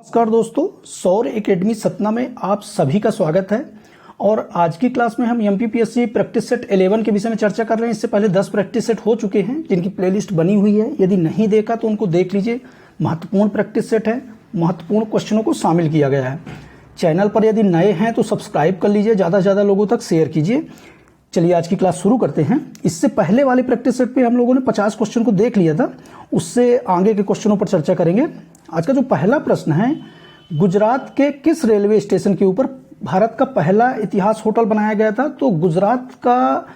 नमस्कार दोस्तों, सौर एकेडमी सतना में आप सभी का स्वागत है। और आज की क्लास में हम एमपीपीएससी प्रैक्टिस सेट 11 के विषय में चर्चा कर रहे हैं। इससे पहले 10 प्रैक्टिस सेट हो चुके हैं जिनकी प्लेलिस्ट बनी हुई है। यदि नहीं देखा तो उनको देख लीजिए। महत्वपूर्ण प्रैक्टिस सेट है, महत्वपूर्ण क्वेश्चनों को शामिल किया गया है। चैनल पर यदि नए हैं तो सब्सक्राइब कर लीजिए, ज़्यादा से ज़्यादा लोगों तक शेयर कीजिए। चलिए आज की क्लास शुरू करते हैं। इससे पहले वाली प्रैक्टिस सेट पे हम लोगों ने 50 क्वेश्चन को देख लिया था, उससे आगे के क्वेश्चनों पर चर्चा करेंगे। आज का जो पहला प्रश्न है, गुजरात के किस रेलवे स्टेशन के ऊपर भारत का पहला इतिहास होटल बनाया गया था? तो गुजरात का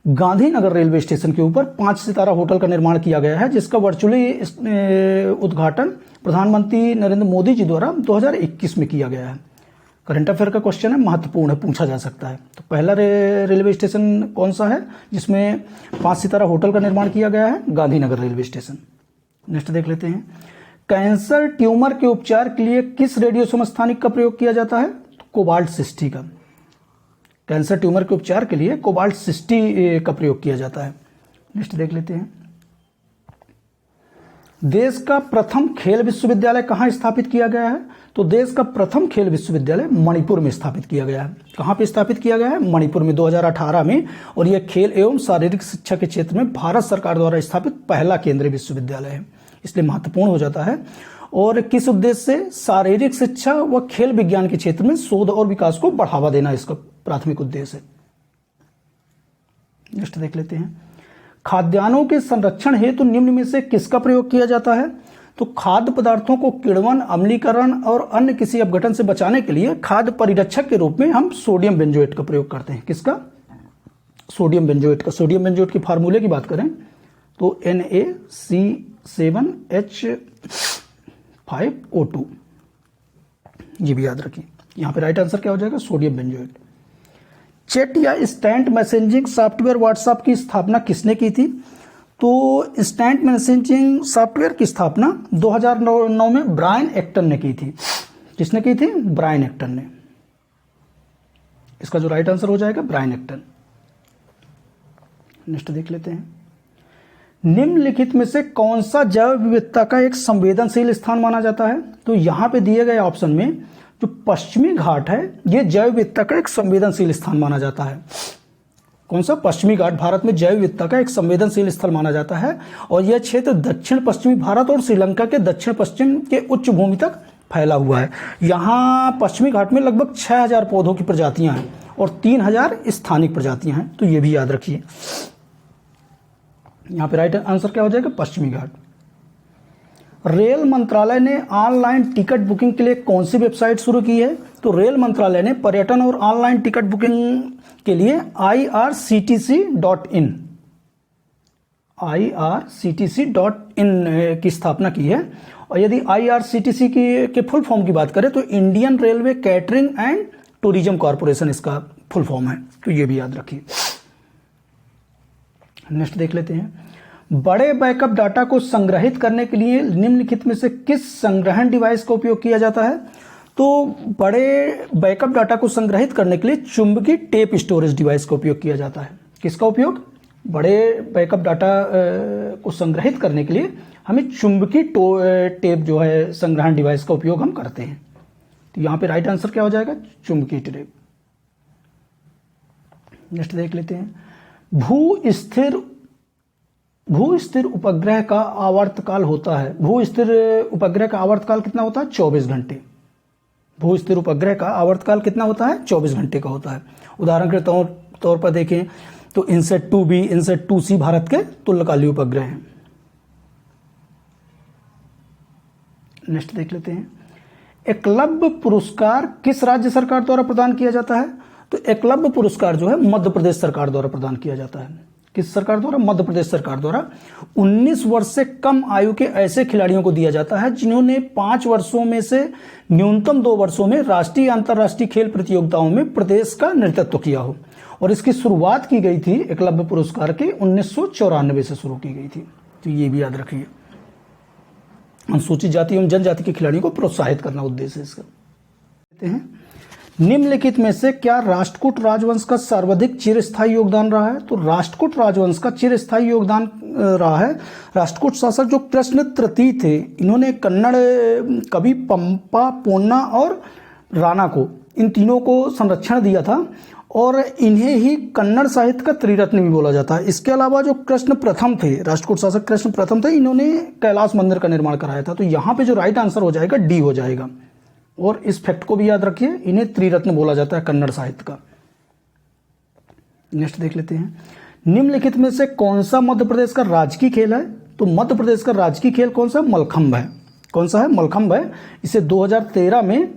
गांधीनगर रेलवे स्टेशन के ऊपर 5 सितारा होटल का निर्माण किया गया है, जिसका वर्चुअली उद्घाटन प्रधानमंत्री नरेंद्र मोदी जी द्वारा 2021 में किया गया है। करंट अफेयर का क्वेश्चन है, महत्वपूर्ण है, पूछा जा सकता है। तो पहला रेलवे स्टेशन कौन सा है जिसमें 5 सितारा होटल का निर्माण किया गया है? Gandhinagar railway station. नेक्स्ट देख लेते हैं। कैंसर ट्यूमर के उपचार के लिए किस रेडियो समस्थानिक का प्रयोग किया जाता है? तो कोबाल्ट 60 का। कैंसर ट्यूमर के उपचार के लिए कोबाल्ट 60 का प्रयोग किया जाता है। नेक्स्ट देख लेते हैं। देश का प्रथम खेल विश्वविद्यालय कहां स्थापित किया गया है? तो देश का प्रथम खेल विश्वविद्यालय मणिपुर में स्थापित किया गया है। कहां पे स्थापित किया गया है? मणिपुर में 2018 में। और यह खेल एवं शारीरिक शिक्षा के क्षेत्र में भारत सरकार द्वारा स्थापित पहला केंद्रीय विश्वविद्यालय है, इसलिए महत्वपूर्ण हो जाता है। और किस उद्देश्य से? शारीरिक शिक्षा व खेल विज्ञान के क्षेत्र में शोध और विकास को बढ़ावा देना इसका प्राथमिक उद्देश्य है। नेक्स्ट देख लेते हैं। खाद्यान्नों के संरक्षण हेतु निम्न में से किसका प्रयोग किया जाता है? तो खाद्य पदार्थों को किण्वन, अम्लीकरण और अन्य किसी अपघटन से बचाने के लिए खाद्य परिरक्षक के रूप में हम सोडियम बेंजोएट का प्रयोग करते हैं। किसका? सोडियम बेंजोएट का। सोडियम बेंजोएट के फार्मूले की बात करें तो NaC7H5O2, ये भी याद रखिए। यहां पे राइट आंसर क्या हो जाएगा? Sodium benzoate. चैट या इंस्टेंट मैसेजिंग सॉफ्टवेयर व्हाट्सएप की स्थापना किसने की थी? तो इंस्टेंट मैसेजिंग सॉफ्टवेयर की स्थापना 2009 में ब्रायन एक्टन ने की थी। किसने की थी? ब्रायन एक्टन ने। इसका जो राइट आंसर हो जाएगा ब्रायन एक्टन। नेक्स्ट देख लेते हैं। निम्नलिखित में से कौन सा जैव विविधता का एक संवेदनशील स्थान माना जाता है? तो यहां पे दिए गए ऑप्शन में जो पश्चिमी घाट है, यह जैव विविधता का एक संवेदनशील स्थान माना जाता है। कौन सा? पश्चिमी घाट भारत में जैव विविधता का एक संवेदनशील स्थल माना जाता है। और यह क्षेत्र दक्षिण पश्चिमी भारत और श्रीलंका के दक्षिण पश्चिम के उच्च भूमि तक फैला हुआ है। यहाँ पश्चिमी घाट में लगभग 6000 पौधों की प्रजातियां हैं और 3000 स्थानिक प्रजातियां हैं, तो ये भी याद रखिए। यहाँ पे राइट आंसर क्या हो जाएगा? पश्चिमी घाट। रेल मंत्रालय ने ऑनलाइन टिकट बुकिंग के लिए कौन सी वेबसाइट शुरू की है? तो रेल मंत्रालय ने पर्यटन और ऑनलाइन टिकट बुकिंग के लिए irctc.in की स्थापना की है। और यदि IRCTC के फुल फॉर्म की बात करें तो Indian railway catering and tourism corporation इसका फुल फॉर्म है, तो ये भी याद रखिए। नेक्स्ट देख लेते हैं। बड़े बैकअप डाटा को संग्रहित करने के लिए निम्नलिखित में से किस संग्रहण डिवाइस का उपयोग किया जाता है? तो बड़े बैकअप डाटा को संग्रहित करने के लिए चुंबकीय टेप स्टोरेज डिवाइस का उपयोग किया जाता है। किसका उपयोग? बड़े बैकअप डाटा को संग्रहित करने के लिए हमें चुंबकीय टेप जो है संग्रहण डिवाइस का उपयोग हम करते हैं। तो यहां पे राइट आंसर क्या हो जाएगा? चुंबकीय टेप। नेक्स्ट देख लेते हैं। भू स्थिर उपग्रह का आवर्तकाल होता है। भू स्थिर उपग्रह का आवर्तकाल कितना होता है? 24 घंटे। भू स्थिर उपग्रह का आवर्तकाल कितना होता है? 24 घंटे का होता है। उदाहरण के तौर पर देखें तो इनसेट 2B, इनसेट 2C भारत के तुल्यकालिक उपग्रह हैं। नेक्स्ट देख लेते हैं। एकलव्य पुरस्कार किस राज्य सरकार द्वारा प्रदान किया जाता है? तो एकलव्य पुरस्कार जो है मध्य प्रदेश सरकार द्वारा प्रदान किया जाता है। किस सरकार द्वारा? मध्य प्रदेश सरकार द्वारा। 19 वर्ष से कम आयु के ऐसे खिलाड़ियों को दिया जाता है जिन्होंने 5 वर्षों में से न्यूनतम 2 वर्षों में राष्ट्रीय अंतर्राष्ट्रीय खेल प्रतियोगिताओं में प्रदेश का नेतृत्व किया हो। और इसकी शुरुआत की गई थी एकलव्य पुरस्कार के 1994 से शुरू की गई थी, तो ये भी याद रखिए। अनुसूचित जाति एवं जनजाति के खिलाड़ियों को प्रोत्साहित करना उद्देश्य इसका। निम्नलिखित में से क्या राष्ट्रकूट राजवंश का सर्वाधिक चिरस्थायी योगदान रहा है? तो राष्ट्रकूट राजवंश का चिरस्थायी योगदान रहा है राष्ट्रकूट शासक जो कृष्ण तृतीय थे, इन्होंने कन्नड़ कवि पंपा, पोन्ना और राणा को, इन तीनों को संरक्षण दिया था और इन्हें ही कन्नड़ साहित्य का त्रिरत्न भी बोला जाता है। इसके अलावा जो कृष्ण प्रथम थे, राष्ट्रकूट शासक कृष्ण प्रथम थे, इन्होंने कैलाश मंदिर का निर्माण कराया था। तो यहाँ पे जो राइट आंसर हो जाएगा डी हो जाएगा। और इस फैक्ट को भी याद रखिए, इन्हें त्रिरत्न बोला जाता है कन्नड़ साहित्य का। नेक्स्ट देख लेते हैं, निम्नलिखित में से कौन सा मध्य प्रदेश का राजकीय खेल है? तो मध्य प्रदेश का राजकीय खेल कौन सा? मलखंभ है। कौन सा है? मलखंभ है। इसे 2013 में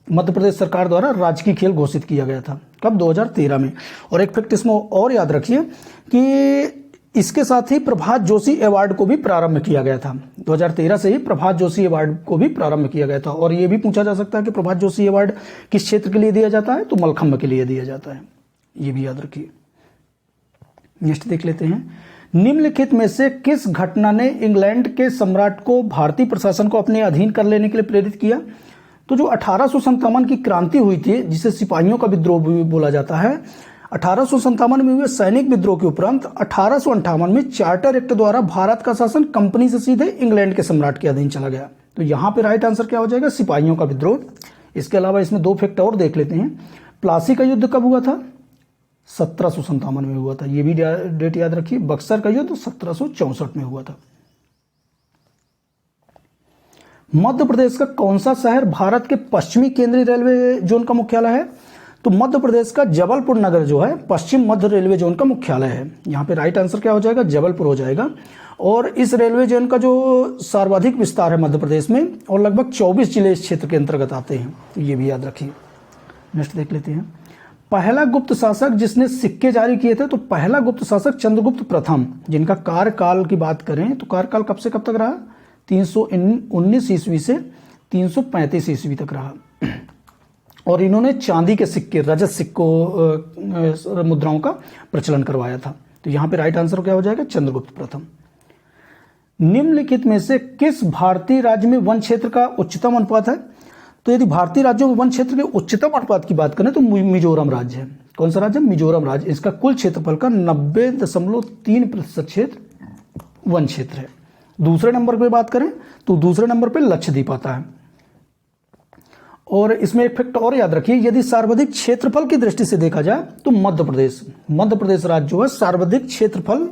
मध्य प्रदेश सरकार द्वारा राजकीय खेल घोषित किया गया था। कब? 2013 में। और एक फैक्ट इसमें और याद रखिए कि इसके साथ ही प्रभात जोशी अवार्ड को भी प्रारंभ किया गया था। 2013 से ही प्रभात जोशी अवार्ड को भी प्रारंभ किया गया था। और ये भी पूछा जा सकता है कि प्रभात जोशी अवार्ड किस क्षेत्र के लिए दिया जाता है? तो मलखंभ के लिए दिया जाता है, ये भी याद रखिए। नेक्स्ट देख लेते हैं, निम्नलिखित में से किस घटना ने इंग्लैंड के सम्राट को भारतीय प्रशासन को अपने अधीन कर लेने के लिए प्रेरित किया? तो जो 1857 की क्रांति हुई थी, जिसे सिपाहियों का विद्रोह भी बोला जाता है, 1857 में हुए सैनिक विद्रोह के उपरांत 1858 में चार्टर एक्ट द्वारा भारत का शासन कंपनी से सीधे इंग्लैंड के सम्राट के अधीन चला गया। तो यहाँ पे राइट आंसर क्या हो जाएगा? सिपाहियों का विद्रोह। इसके अलावा इसमें दो फैक्ट और देख लेते हैं। प्लासी का युद्ध कब हुआ था? 1757 में हुआ था, ये भी डेट याद रखिए। बक्सर का युद्ध 1764 में हुआ था। मध्य प्रदेश का कौन सा शहर भारत के पश्चिमी केंद्रीय रेलवे जोन का मुख्यालय है? तो मध्य प्रदेश का जबलपुर नगर जो है पश्चिम मध्य रेलवे जोन का मुख्यालय है। यहाँ पे राइट आंसर क्या हो जाएगा? जबलपुर हो जाएगा। और इस रेलवे जोन का जो सर्वाधिक विस्तार है मध्य प्रदेश में, और लगभग 24 जिले इस क्षेत्र के अंतर्गत आते हैं, तो ये भी याद रखिए। नेक्स्ट देख लेते हैं, पहला गुप्त शासक जिसने सिक्के जारी किए थे, तो पहला गुप्त शासक चंद्रगुप्त प्रथम, जिनका कार्यकाल की बात करें तो कार्यकाल कब से कब तक रहा? 319 ईस्वी से 335 ईस्वी तक रहा। और इन्होंने चांदी के सिक्के, रजत सिक्कों मुद्राओं का प्रचलन करवाया था। तो यहाँ पे राइट आंसर क्या हो जाएगा? चंद्रगुप्त प्रथम। निम्नलिखित में से किस भारतीय राज्य में वन क्षेत्र का उच्चतम अनुपात है? तो यदि भारतीय राज्यों में वन क्षेत्र के उच्चतम अनुपात की बात करें तो मिजोरम राज्य है। कौन सा राज्य? मिजोरम राज्य। इसका कुल क्षेत्रफल का 90.3% क्षेत्र वन क्षेत्र है। दूसरे नंबर पे बात करें तो दूसरे नंबर पे लक्षद्वीप आता है। और इसमें एक फैक्ट और याद रखिए, यदि सर्वाधिक क्षेत्रफल की दृष्टि से देखा जाए तो मध्य प्रदेश राज्य जो है सर्वाधिक क्षेत्रफल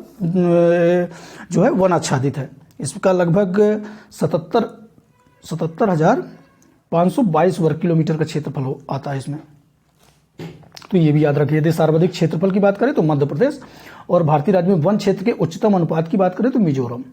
जो है वन आच्छादित है। इसका लगभग 77,522 वर्ग किलोमीटर का क्षेत्रफल आता है इसमें। तो ये भी याद रखिए, यदि सर्वाधिक क्षेत्रफल की बात करें तो मध्य प्रदेश, और भारतीय राज्य में वन क्षेत्र के उच्चतम अनुपात की बात करें तो मिजोरम।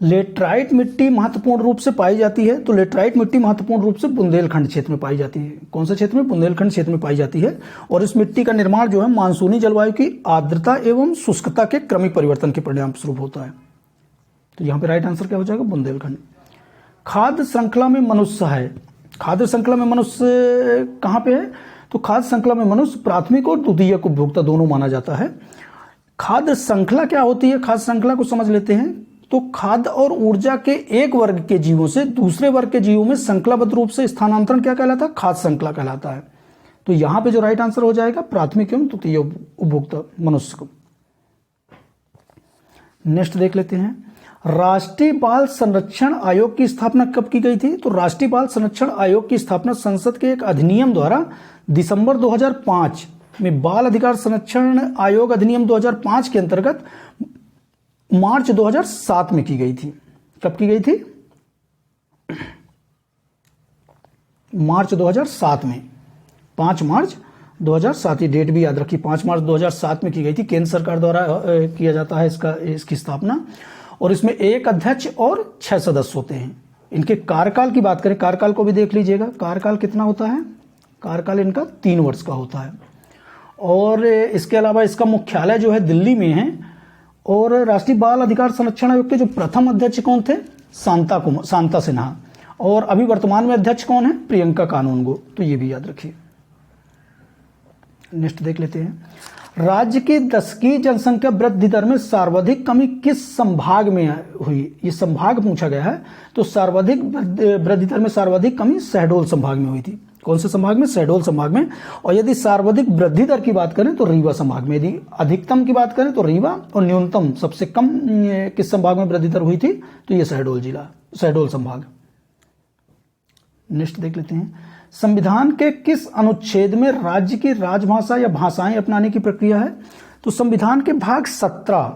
लेटराइट मिट्टी महत्वपूर्ण रूप से पाई जाती है, तो लेटराइट मिट्टी महत्वपूर्ण रूप से बुंदेलखंड क्षेत्र में पाई जाती है। कौन से क्षेत्र में? बुंदेलखंड क्षेत्र में पाई जाती है। और इस मिट्टी का निर्माण जो है मानसूनी जलवायु की आर्द्रता एवं शुष्कता के क्रमिक परिवर्तन के परिणाम स्वरूप होता है। तो यहाँ पे राइट आंसर क्या हो जाएगा? बुंदेलखंड। खाद्य श्रृंखला में मनुष्य है। खाद्य श्रृंखला में मनुष्य कहाँ पे है? तो खाद्य श्रृंखला में मनुष्य प्राथमिक और द्वितीयक उपभोक्ता दोनों माना जाता है। खाद्य श्रृंखला क्या होती है? खाद्य श्रृंखला को समझ लेते हैं। तो खाद्य और ऊर्जा के एक वर्ग के जीवों से दूसरे वर्ग के जीवों में श्रृंखलाबद्ध रूप से स्थानांतरण क्या कहलाता है? खाद्य श्रृंखला कहलाता है। तो यहां पे जो राइट आंसर हो जाएगा प्राथमिक एवं द्वितीय उपभोक्ता मनुष्य को। नेक्स्ट देख लेते हैं, राष्ट्रीय बाल संरक्षण आयोग की स्थापना कब की गई थी? तो राष्ट्रीय बाल संरक्षण आयोग की स्थापना संसद के एक अधिनियम द्वारा दिसंबर 2005 में बाल अधिकार संरक्षण आयोग अधिनियम 2005 के अंतर्गत मार्च 2007 में की गई थी। कब की गई थी? मार्च 2007 में, 5 मार्च 2007, ये डेट भी याद रखिए, 5 मार्च 2007 में की गई थी। केंद्र सरकार द्वारा किया जाता है इसकी स्थापना। और इसमें एक अध्यक्ष और 6 सदस्य होते हैं। इनके कार्यकाल की बात करें, कार्यकाल को भी देख लीजिएगा, कार्यकाल कितना होता है? कार्यकाल इनका 3 वर्ष का होता है। और इसके अलावा इसका मुख्यालय जो है दिल्ली में है। और राष्ट्रीय बाल अधिकार संरक्षण आयोग के जो प्रथम अध्यक्ष कौन थे? शांता सिन्हा। और अभी वर्तमान में अध्यक्ष कौन है? प्रियंका कानूनगो। तो ये भी याद रखिए। नेक्स्ट देख लेते हैं, राज्य की दशकीय जनसंख्या वृद्धि दर में सर्वाधिक कमी किस संभाग में हुई? ये संभाग पूछा गया है। तो सर्वाधिक वृद्धि दर में सर्वाधिक कमी शहडोल संभाग में हुई थी। कौन से संभाग में? शहडोल संभाग में। और यदि सर्वाधिक वृद्धि दर की बात करें तो रीवा संभाग में। यदि अधिकतम की बात करें तो रीवा, और न्यूनतम सबसे कम किस संभाग में वृद्धि दर हुई थी? तो ये शहडोल जिला, शहडोल संभाग। नेक्स्ट देख लेते हैं, संविधान के किस अनुच्छेद में राज्य की राजभाषा या भाषाएं अपनाने की प्रक्रिया है? तो संविधान के भाग 17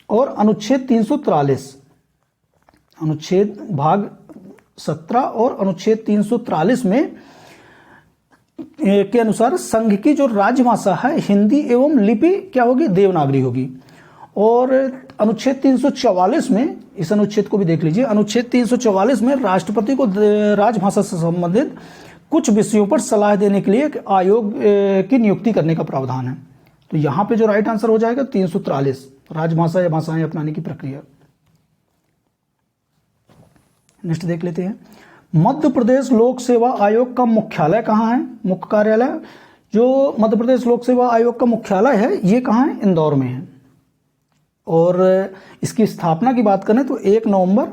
और अनुच्छेद 343, अनुच्छेद भाग 17 और अनुच्छेद 343 में के अनुसार संघ की जो राजभाषा है हिंदी एवं लिपि क्या होगी? देवनागरी होगी। और अनुच्छेद 344 में, इस अनुच्छेद को भी देख लीजिए, अनुच्छेद 344 में राष्ट्रपति को राजभाषा से संबंधित कुछ विषयों पर सलाह देने के लिए एक आयोग की नियुक्ति करने का प्रावधान है। तो यहां पे जो राइट आंसर हो जाएगा 343, राजभाषा या भाषाएं अपनाने की प्रक्रिया। नेक्स्ट देख लेते हैं, मध्य प्रदेश लोक सेवा आयोग का मुख्यालय कहाँ है? मुख्य कार्यालय जो मध्य प्रदेश लोक सेवा आयोग का मुख्यालय है ये कहाँ है? इंदौर में है। और इसकी स्थापना की बात करें तो 1 नवंबर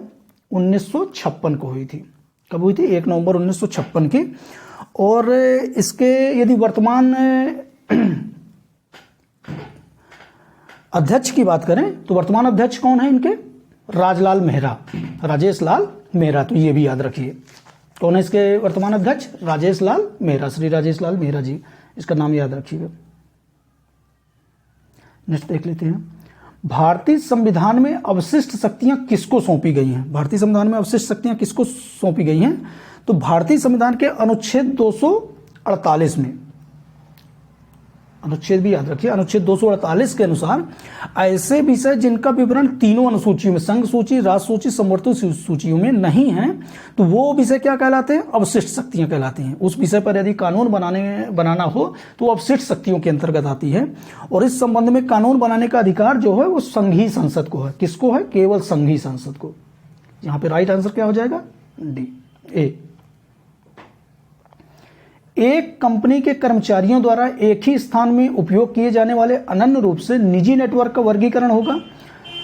1956 को हुई थी। कब हुई थी? 1 नवंबर 1956 की। और इसके यदि वर्तमान अध्यक्ष की बात करें तो वर्तमान अध्यक्ष कौन है इनके? राजलाल मेहरा, राजेश लाल मेहरा। तो ये भी याद रखिए, कौन है इसके वर्तमान अध्यक्ष? राजेश लाल मेहरा, श्री राजेश लाल मेहरा जी, इसका नाम याद रखिएगा। नेक्स्ट देख लेते हैं, भारतीय संविधान में अवशिष्ट शक्तियां किसको सौंपी गई हैं? भारतीय संविधान में अवशिष्ट शक्तियां किसको सौंपी गई हैं? तो भारतीय संविधान के अनुच्छेद 248 में, अनुच्छेद भी याद रखिए, अनुच्छेद 248 के अनुसार ऐसे विषय जिनका विवरण तीनों अनुसूचियों में, संघ सूची, राष्ट्र सूची, संवर्धित सूचियों में नहीं है, तो वो विषय क्या कहलाते हैं? अवशिष्ट शक्तियां कहलाती हैं। उस विषय पर यदि कानून बनाना हो तो अवशिष्ट शक्तियों के अंतर्गत आती है। और इस संबंध में कानून बनाने का अधिकार जो है वो संघीय संसद को है। किसको है? केवल संघीय संसद को। यहां पर राइट आंसर क्या हो जाएगा? डी, ए। एक कंपनी के कर्मचारियों द्वारा एक ही स्थान में उपयोग किए जाने वाले अनन्य रूप से निजी नेटवर्क का वर्गीकरण होगा।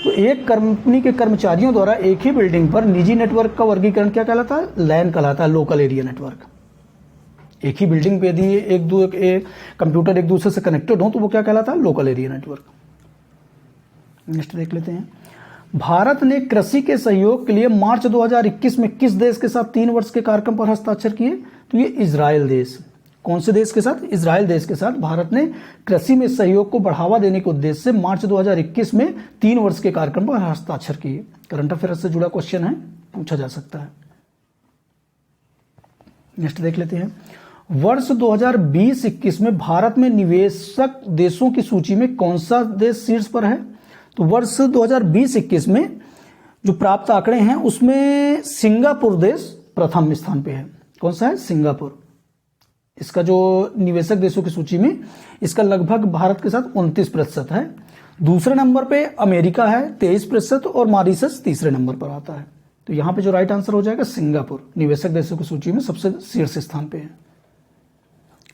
तो एक कंपनी के कर्मचारियों द्वारा एक ही बिल्डिंग पर निजी नेटवर्क का वर्गीकरण क्या कहलाता है? लैन कहलाता है, लोकल एरिया नेटवर्क। एक ही बिल्डिंग पे यदि एक कंप्यूटर एक दूसरे से कनेक्टेड हो तो वो क्या कहलाता है? Local area network. नेक्स्ट देख लेते हैं, भारत ने कृषि के सहयोग के लिए मार्च 2021 में किस देश के साथ 3 वर्ष के कार्यक्रम पर हस्ताक्षर किए? तो ये इजराइल देश। कौन से देश के साथ? इजराइल देश के साथ भारत ने कृषि में सहयोग को बढ़ावा देने के उद्देश्य से मार्च 2021 में 3 वर्ष के कार्यक्रम पर हस्ताक्षर किए। करंट अफेयर्स से जुड़ा क्वेश्चन है, पूछा जा सकता है। नेक्स्ट देख लेते हैं, वर्ष 2020-21 में भारत में निवेशक देशों की सूची में कौन सा देश शीर्ष पर है? तो वर्ष 2020-21 में जो प्राप्त आंकड़े हैं उसमें सिंगापुर देश प्रथम स्थान पे है। कौन सा है? सिंगापुर। इसका जो निवेशक देशों की सूची में इसका लगभग भारत के साथ 29% है। दूसरे नंबर पे अमेरिका है 23% और मॉरिशस तीसरे नंबर पर आता है। तो यहां पे जो राइट आंसर हो जाएगा सिंगापुर, निवेशक देशों की सूची में सबसे शीर्ष स्थान पे है।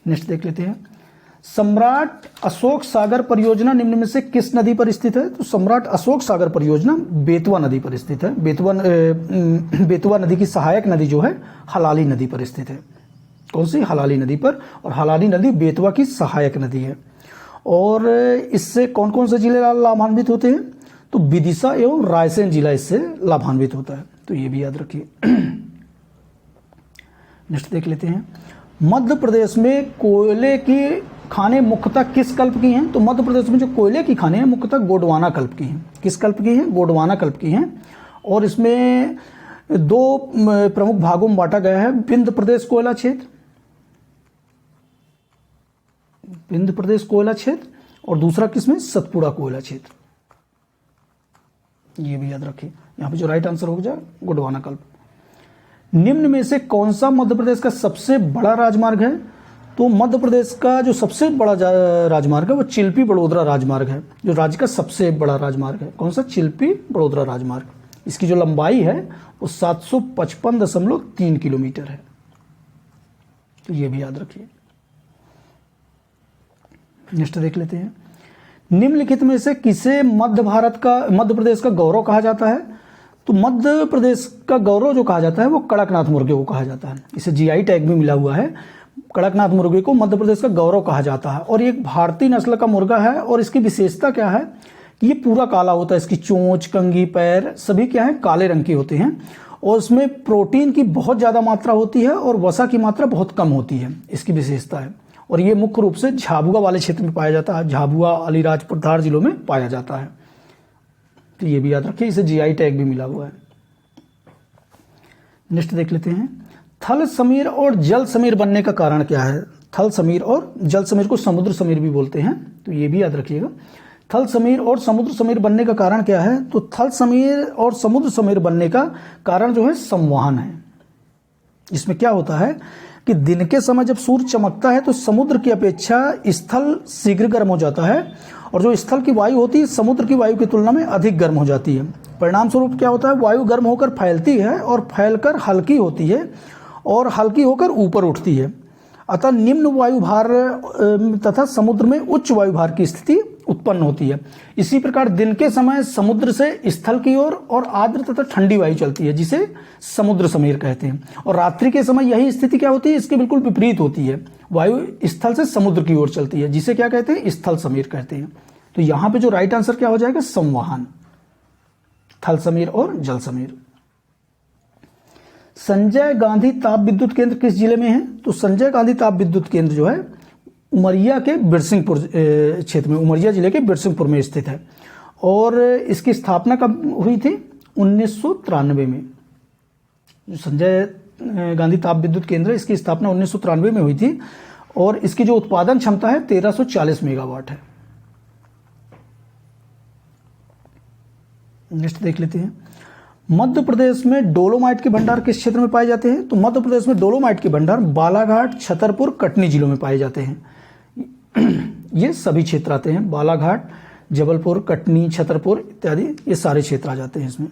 नेक्स्ट देख लेते हैं, सम्राट अशोक सागर परियोजना निम्न में से किस नदी पर स्थित है? तो सम्राट अशोक सागर परियोजना बेतवा नदी पर स्थित है। बेतवा नदी की सहायक नदी जो है हलाली नदी पर स्थित है। कौन सी? हलाली नदी पर। और हलाली नदी बेतवा की सहायक नदी है। और इससे कौन कौन से जिले लाभान्वित होते हैं? तो विदिशा एवं रायसेन जिला इससे लाभान्वित होता है। तो ये भी याद रखिए। नेक्स्ट देख लेते हैं, मध्य प्रदेश में कोयले की खानें मुख्यतः किस कल्प की हैं? तो मध्य प्रदेश में जो कोयले की खानें हैं मुख्यतः गोंडवाना कल्प की हैं। किस कल्प की हैं? गोंडवाना कल्प की हैं। और इसमें 2 प्रमुख भागों में बांटा गया है, विंध्य प्रदेश कोयला क्षेत्र, विंध्य प्रदेश कोयला क्षेत्र, और दूसरा किसमें? सतपुड़ा कोयला क्षेत्र। ये भी याद रखिए। यहां पे जो राइट आंसर हो जाए गोंडवाना कल्प। निम्न में से कौन सा मध्य प्रदेश का सबसे बड़ा राजमार्ग है? तो मध्य प्रदेश का जो सबसे बड़ा राजमार्ग है वो चिल्पी बड़ोदरा राजमार्ग है, जो राज्य का सबसे बड़ा राजमार्ग है। कौन सा? चिल्पी बड़ोदरा राजमार्ग। इसकी जो लंबाई है वो 755.3 किलोमीटर है। तो ये भी याद रखिए। नेक्स्ट देख लेते हैं, निम्नलिखित में से किसे मध्य प्रदेश का गौरव कहा जाता है? तो मध्य प्रदेश का गौरव जो कहा जाता है वो कड़कनाथ मुर्गे को कहा जाता है। इसे जीआई टैग भी मिला हुआ है। कड़कनाथ मुर्गे को मध्य प्रदेश का गौरव कहा जाता है और ये एक भारतीय नस्ल का मुर्गा है और इसकी विशेषता क्या है कि ये पूरा काला होता है। इसकी चोंच, कंघी, पैर सभी क्या है, काले रंग के होते हैं और इसमें प्रोटीन की बहुत ज़्यादा मात्रा होती है और वसा की मात्रा बहुत कम होती है, इसकी विशेषता है। और ये मुख्य रूप से झाबुआ वाले क्षेत्र में पाया जाता है। झाबुआ, अलीराजपुर, धार जिलों में पाया जाता है। तो ये भी याद रखिए, इसे जीआई टैग भी मिला हुआ है। नेक्स्ट देख लेते हैं, थल समीर और जल समीर बनने का कारण क्या है? थल समीर और जल समीर को समुद्र समीर भी बोलते हैं, तो ये भी याद रखिएगा। थल समीर और समुद्र समीर बनने का कारण क्या है? तो थल समीर और समुद्र समीर बनने का कारण जो है संवहन है। इसमें क्या होता है कि दिन के समय जब सूर्य चमकता है तो समुद्र की अपेक्षा स्थल शीघ्र गर्म हो जाता है और जो स्थल की वायु होती है समुद्र की वायु की तुलना में अधिक गर्म हो जाती है। परिणाम स्वरूप क्या होता है, वायु गर्म होकर फैलती है और फैलकर हल्की होती है और हल्की होकर ऊपर उठती है। अतः निम्न वायु भार तथा समुद्र में उच्च वायु भार की स्थिति उत्पन्न होती है। इसी प्रकार दिन के समय समुद्र से स्थल की ओर और आर्द्र तथा ठंडी वायु चलती है, जिसे समुद्र समीर कहते हैं। और रात्रि के समय यही स्थिति क्या होती है, इसके बिल्कुल विपरीत होती है। वायु स्थल से समुद्र की ओर चलती है, जिसे क्या कहते हैं, स्थल समीर कहते हैं। तो यहां पे जो राइट आंसर क्या हो जाएगा, संवहन, थल समीर और जल समीर। संजय गांधी ताप विद्युत केंद्र किस जिले में है? तो संजय गांधी ताप विद्युत केंद्र जो है उमरिया के बिरसिंहपुर क्षेत्र में, उमरिया जिले के बिरसिंहपुर में स्थित है। और इसकी स्थापना कब हुई थी? 1993 में। जो संजय गांधी ताप विद्युत केंद्र, इसकी स्थापना 1993 में हुई थी और इसकी जो उत्पादन क्षमता है 1340 मेगावाट है। नेक्स्ट देख लेते हैं, मध्य प्रदेश में डोलोमाइट के भंडार किस क्षेत्र में पाए जाते हैं? तो मध्य प्रदेश में डोलोमाइट के भंडार बालाघाट, छतरपुर, कटनी जिलों में पाए जाते हैं। ये सभी क्षेत्र आते हैं, बालाघाट, जबलपुर, कटनी, छतरपुर इत्यादि, ये सारे क्षेत्र आ जाते हैं इसमें।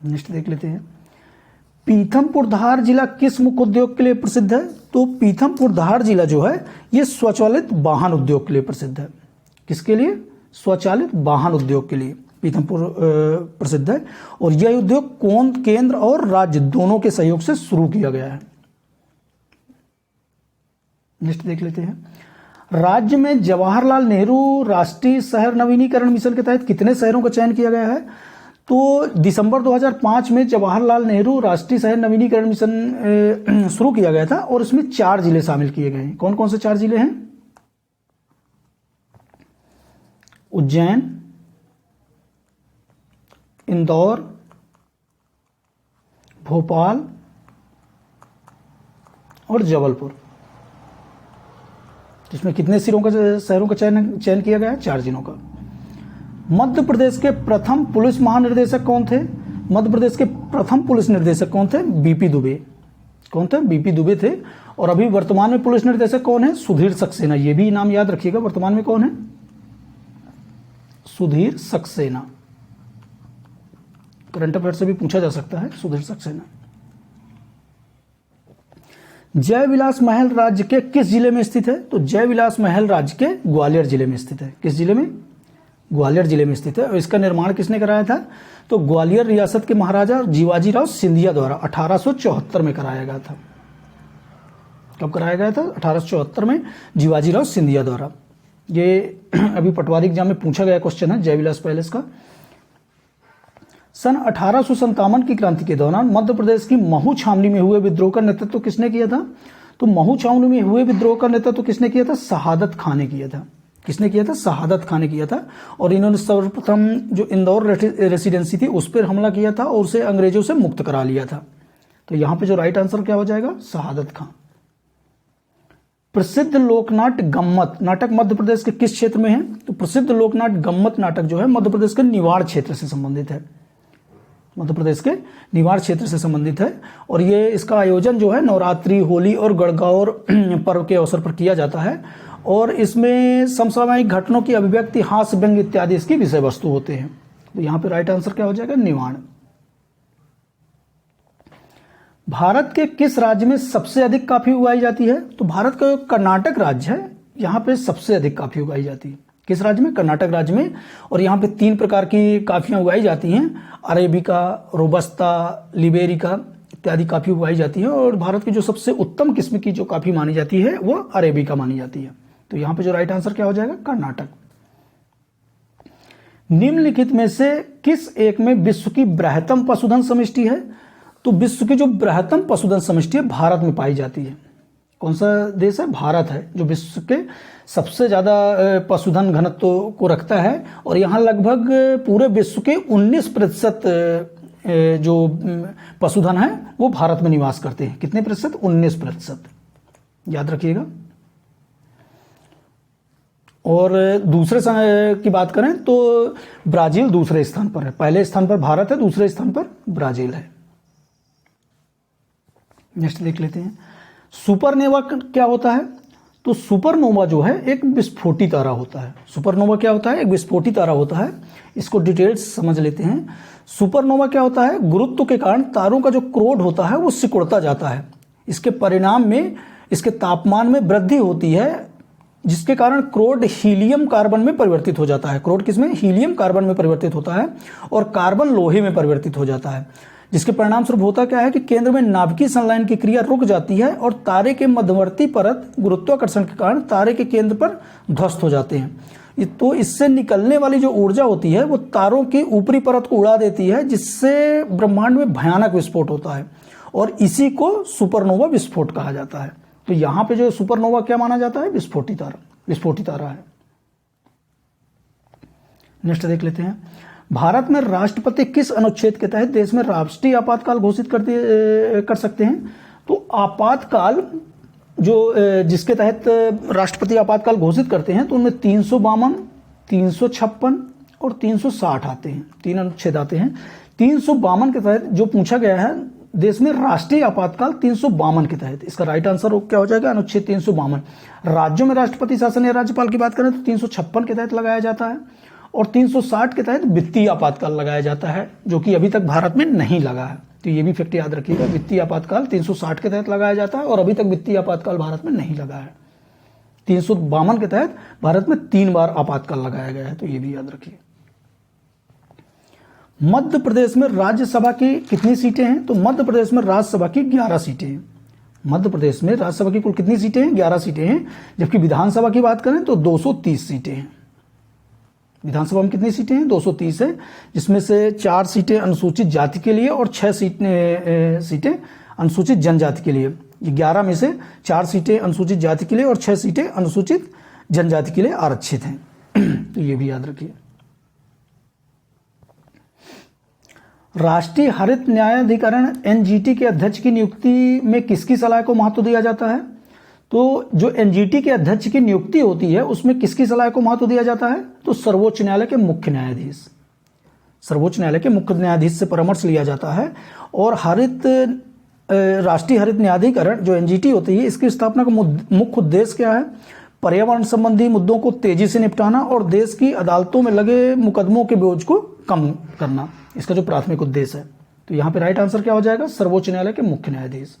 नेक्स्ट देख लेते हैं, पीथमपुर धार जिला किस मुख्य उद्योग के लिए प्रसिद्ध है? तो पीथमपुर धार जिला जो है ये स्वचालित वाहन उद्योग के लिए प्रसिद्ध है। किसके लिए? स्वचालित वाहन उद्योग के लिए पीथमपुर प्रसिद्ध है और यह उद्योग कौन, केंद्र और राज्य दोनों के सहयोग से शुरू किया गया है। नेक्स्ट देख लेते हैं, राज्य में जवाहरलाल नेहरू राष्ट्रीय शहर नवीनीकरण मिशन के तहत कितने शहरों का चयन किया गया है? तो दिसंबर 2005 में जवाहरलाल नेहरू राष्ट्रीय शहर नवीनीकरण मिशन शुरू किया गया था और इसमें 4 जिले शामिल किए गए हैं। कौन कौन से 4 जिले हैं? उज्जैन, इंदौर, भोपाल और जबलपुर। जिसमें कितने शहरों का चयन किया गया है? 4 जिलों का। मध्य प्रदेश के प्रथम पुलिस महानिदेशक कौन थे? मध्य प्रदेश के प्रथम पुलिस निदेशक कौन थे? बीपी दुबे। कौन थे? बीपी दुबे थे। और अभी वर्तमान में पुलिस निदेशक कौन है? सुधीर सक्सेना। ये भी नाम याद रखिएगा, वर्तमान में कौन है? सुधीर सक्सेना। करंट अफेयर से भी पूछा जा सकता है, सुधीर सक्सेना। जयविलास महल राज्य के किस जिले में स्थित है? तो जयविलास महल राज्य के ग्वालियर जिले में स्थित है। किस जिले में? ग्वालियर जिले में स्थित है। और इसका निर्माण किसने कराया था? तो ग्वालियर रियासत के महाराजा जीवाजीराव सिंधिया द्वारा 1874 में कराया गया था। कब कराया गया था? 1874 में जीवाजीराव सिंधिया द्वारा। ये अभी पटवारी एग्जाम में पूछा गया क्वेश्चन है जयविलास पैलेस का। सन 1857 की क्रांति के दौरान मध्य प्रदेश की महू छावनी में हुए विद्रोह का नेतृत्व किसने किया था? तो महू छावनी में हुए विद्रोह का नेतृत्व किसने किया था? शहादत खान ने किया था। किसने किया था? शहादत खान ने किया था। और इन्होंने सर्वप्रथम जो इंदौर रेसिडेंसी थी उस पर हमला किया था और उसे अंग्रेजों से मुक्त करा लिया था। तो यहां पे जो राइट आंसर क्या हो जाएगा? शहादत खान। प्रसिद्ध लोकनाट्य गम्मत नाटक मध्य प्रदेश के किस क्षेत्र में है? तो प्रसिद्ध लोकनाट्य गम्मत नाटक जो है मध्य प्रदेश के निवाड़ क्षेत्र से संबंधित है। मध्य प्रदेश के निवाड़ क्षेत्र से संबंधित है और ये इसका आयोजन जो है नवरात्रि, होली और गणगौर पर्व के अवसर पर किया जाता है और इसमें समसामयिक घटनाओं की अभिव्यक्ति, हास्य, व्यंग इत्यादि इसकी विषय वस्तु होते हैं। तो यहां पे राइट आंसर क्या हो जाएगा? निवाड़। भारत के किस राज्य में सबसे अधिक कॉफी उगाई जाती है? तो भारत का कर्नाटक राज्य है यहाँ पे सबसे अधिक काफ़ी उगाई जाती है। किस राज्य में? कर्नाटक राज्य में। और यहाँ पे 3 प्रकार की काफ़ियाँ उगाई जाती हैं, अरेबिका, रोबस्ता, लिबेरिका इत्यादि काफ़ी उगाई जाती है। और भारत की जो सबसे उत्तम किस्म की जो काफ़ी मानी जाती है वो अरेबिका मानी जाती है। तो यहाँ पे जो राइट आंसर क्या हो जाएगा? कर्नाटक। निम्नलिखित में से किस एक में विश्व की बृहत्तम पशुधन समष्टि है? तो विश्व की जो बृहत्तम पशुधन समष्टि है भारत में पाई जाती है। कौन सा देश है? भारत है, जो विश्व के सबसे ज़्यादा पशुधन घनत्व को रखता है। और यहाँ लगभग पूरे विश्व के 19% जो पशुधन है वो भारत में निवास करते हैं। कितने प्रतिशत? 19%, याद रखिएगा। और दूसरे की बात करें तो ब्राजील दूसरे स्थान पर है। पहले स्थान पर भारत है, दूसरे स्थान पर ब्राजील है। नेक्स्ट देख लेते हैं, सुपरनोवा क्या होता है? तो सुपरनोवा जो है एक विस्फोटी तारा होता है। सुपरनोवा क्या होता है? एक विस्फोटी तारा होता है। इसको डिटेल्स समझ लेते हैं। सुपरनोवा क्या होता है? गुरुत्व के कारण तारों का जो क्रोड होता है वो सिकुड़ता जाता है। इसके परिणाम में इसके तापमान में वृद्धि होती है, जिसके कारण क्रोड हीलियम कार्बन में परिवर्तित हो जाता है। क्रोड किसमें? हीलियम कार्बन में परिवर्तित होता है और कार्बन लोहे में परिवर्तित हो जाता है, जिसके परिणाम स्वरूप होता क्या है कि केंद्र में नाभिकीय संलयन की क्रिया रुक जाती है और तारे के मध्यवर्ती परत गुरुत्वाकर्षण के कारण तारे के केंद्र पर ध्वस्त हो जाते हैं। तो इससे निकलने वाली जो ऊर्जा होती है वो तारों की ऊपरी परत को उड़ा देती है, जिससे ब्रह्मांड में भयानक विस्फोट होता है और इसी को सुपरनोवा विस्फोट कहा जाता है। तो यहां पे जो सुपरनोवा क्या माना जाता है? विस्फोटी तारा है। नेक्स्ट देख लेते हैं, भारत में राष्ट्रपति किस अनुच्छेद के तहत देश में राष्ट्रीय आपातकाल घोषित कर सकते हैं? तो आपातकाल जो जिसके तहत राष्ट्रपति आपातकाल घोषित करते हैं तो उनमें 352, 356 और 360 आते हैं। 3 अनुच्छेद आते हैं। 352 के तहत जो पूछा गया है देश में राष्ट्रीय आपातकाल 352 के तहत, इसका राइट आंसर क्या हो जाएगा? अनुच्छेद 352। राज्यों में राष्ट्रपति शासन या राज्यपाल की बात करें तो 356 के तहत लगाया जाता है और 360 के तहत वित्तीय आपातकाल लगाया जाता है, जो कि अभी तक भारत में नहीं लगा है। तो ये भी फैक्ट याद रखिएगा, वित्तीय आपातकाल 360 के तहत लगाया जाता है और अभी तक वित्तीय आपातकाल भारत में नहीं लगा है। 352 के तहत भारत में 3 बार आपातकाल लगाया गया है, तो ये भी याद रखिए। मध्य प्रदेश में राज्यसभा की कितनी सीटें हैं? तो मध्य प्रदेश में राज्यसभा की 11 सीटें हैं। मध्य प्रदेश में राज्यसभा की कुल कितनी सीटें हैं? 11 सीटें हैं। जबकि विधानसभा की बात करें तो 230 सीटें हैं। विधानसभा में कितनी सीटें हैं? 230 है, जिसमें से 4 सीटें अनुसूचित जाति के लिए और 6 सीटें अनुसूचित जनजाति के लिए। 11 में से 4 सीटें अनुसूचित जाति के लिए और 6 सीटें अनुसूचित जनजाति के लिए आरक्षित हैं। तो ये भी याद रखिए। राष्ट्रीय हरित न्यायाधिकरण एनजीटी के अध्यक्ष की नियुक्ति में किसकी सलाह को महत्व दिया जाता है? तो जो एनजीटी के अध्यक्ष की नियुक्ति होती है उसमें किसकी सलाह को महत्व दिया जाता है? तो सर्वोच्च न्यायालय के मुख्य न्यायाधीश। सर्वोच्च न्यायालय के मुख्य न्यायाधीश से परामर्श लिया जाता है। और राष्ट्रीय हरित न्यायाधिकरण जो एनजीटी होती है, इसकी स्थापना का मुख्य उद्देश्य क्या है? पर्यावरण संबंधी मुद्दों को तेजी से निपटाना और देश की अदालतों में लगे मुकदमों के बोझ को कम करना, इसका जो प्राथमिक उद्देश्य है। तो यहां पे राइट आंसर क्या हो जाएगा? सर्वोच्च न्यायालय के मुख्य न्यायाधीश।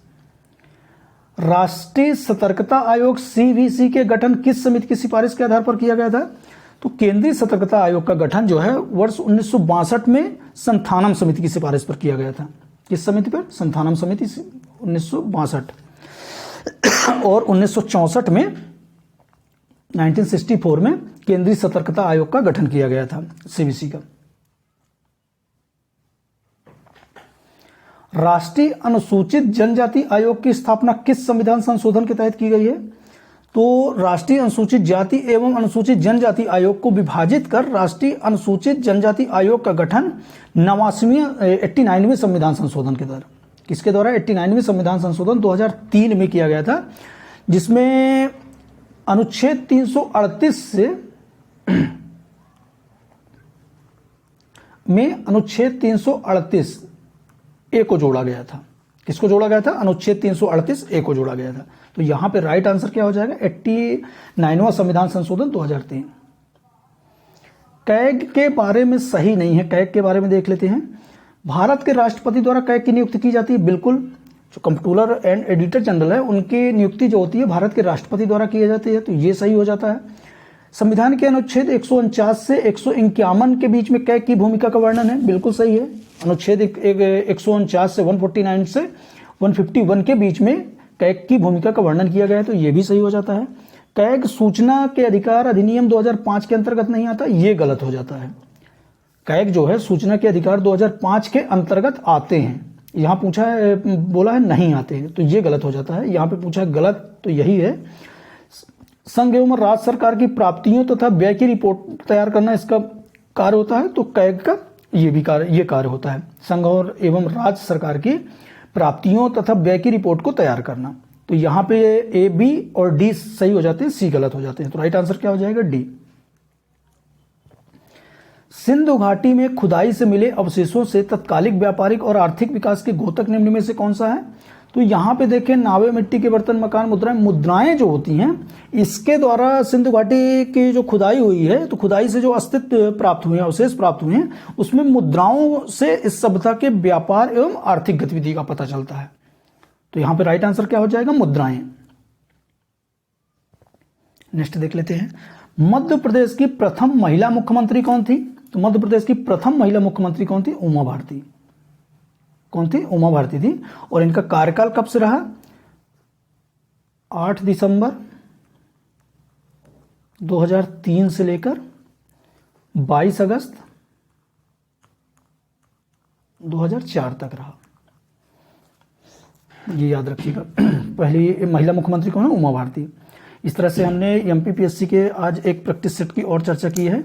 राष्ट्रीय सतर्कता आयोग सीवीसी के गठन किस समिति की सिफारिश के आधार पर किया गया था? तो केंद्रीय सतर्कता आयोग का गठन जो है वर्ष 1962 में संथानम समिति की सिफारिश पर किया गया था। किस समिति पर? संथानम समिति 1962। और 1964 में 1964 में केंद्रीय सतर्कता आयोग का गठन किया गया था, सीवीसी का। राष्ट्रीय अनुसूचित जनजाति आयोग की स्थापना किस संविधान संशोधन के तहत की गई है? तो राष्ट्रीय अनुसूचित जाति एवं अनुसूचित जनजाति आयोग को विभाजित कर राष्ट्रीय अनुसूचित जनजाति आयोग का गठन 89वें संविधान संशोधन के द्वारा, किसके द्वारा? 89वें संविधान संशोधन 2003 में किया गया था, जिसमें अनुच्छेद 338 से में अनुच्छेद 338 ए को जोड़ा गया था। किसको जोड़ा गया था? अनुच्छेद 338 ए को जोड़ा गया था। तो यहां पे राइट आंसर क्या हो जाएगा? 89वां संविधान संशोधन 2003। कैग के बारे में सही नहीं है। कैग के बारे में देख लेते हैं। भारत के राष्ट्रपति द्वारा कैग की नियुक्ति की जाती है, बिल्कुल। जो कंप्ट्रोलर एंड एडिटर जनरल है उनकी नियुक्ति जो होती है भारत के राष्ट्रपति द्वारा की जाती है, तो ये सही हो जाता है। संविधान के अनुच्छेद 149 से 151 के बीच में कैग की भूमिका का वर्णन है, बिल्कुल सही है। अनुच्छेद 149 से 149 से 151 के बीच में कैग की भूमिका का वर्णन किया गया है, तो ये भी सही हो जाता है। कैग सूचना के अधिकार अधिनियम 2005 के अंतर्गत नहीं आता, ये गलत हो जाता है। कैग जो है सूचना के अधिकार 2005 के अंतर्गत आते हैं, यहाँ पूछा है, बोला है नहीं आते हैं, तो ये गलत हो जाता है। यहाँ पे पूछा है गलत, तो यही है। संघ एवं राज्य सरकार की प्राप्तियों तथा व्यय की रिपोर्ट तैयार करना इसका कार्य होता है, तो कैग का ये कार्य होता है, संघ और एवं राज्य सरकार की प्राप्तियों तथा व्यय की रिपोर्ट को तैयार करना। तो यहाँ पे ए, बी और डी सही हो जाते हैं, सी गलत हो जाते हैं। तो राइट आंसर क्या हो जाएगा? डी। सिंधु घाटी में खुदाई से मिले अवशेषों से तत्कालिक व्यापारिक और आर्थिक विकास के घोतक निम्न में से कौन सा है? तो यहाँ पे देखें, नावे, मिट्टी के बर्तन, मकान, मुद्राएं जो होती हैं, इसके द्वारा सिंधु घाटी की जो खुदाई हुई है, तो खुदाई से जो अस्तित्व प्राप्त हुए हैं, अवशेष प्राप्त हुए हैं, उसमें मुद्राओं से इस सभ्यता के व्यापार एवं आर्थिक गतिविधि का पता चलता है। तो यहाँ पे राइट आंसर क्या हो जाएगा? मुद्राएं। नेक्स्ट देख लेते हैं, मध्य प्रदेश की प्रथम महिला मुख्यमंत्री कौन थी? तो मध्य प्रदेश की प्रथम महिला मुख्यमंत्री कौन थी? उमा भारती। कौन थी? उमा भारती थी। और इनका कार्यकाल कब से रहा? 8 दिसंबर 2003 से लेकर 22 अगस्त 2004 तक रहा, ये याद रखिएगा। पहली महिला मुख्यमंत्री कौन है? उमा भारती। इस तरह से हमने एमपीपीएससी के आज एक प्रैक्टिस सेट की और चर्चा की है,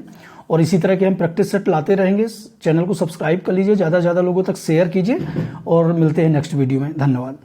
और इसी तरह के हम प्रैक्टिस सेट लाते रहेंगे। चैनल को सब्सक्राइब कर लीजिए, ज़्यादा से ज़्यादा लोगों तक शेयर कीजिए, और मिलते हैं नेक्स्ट वीडियो में। धन्यवाद।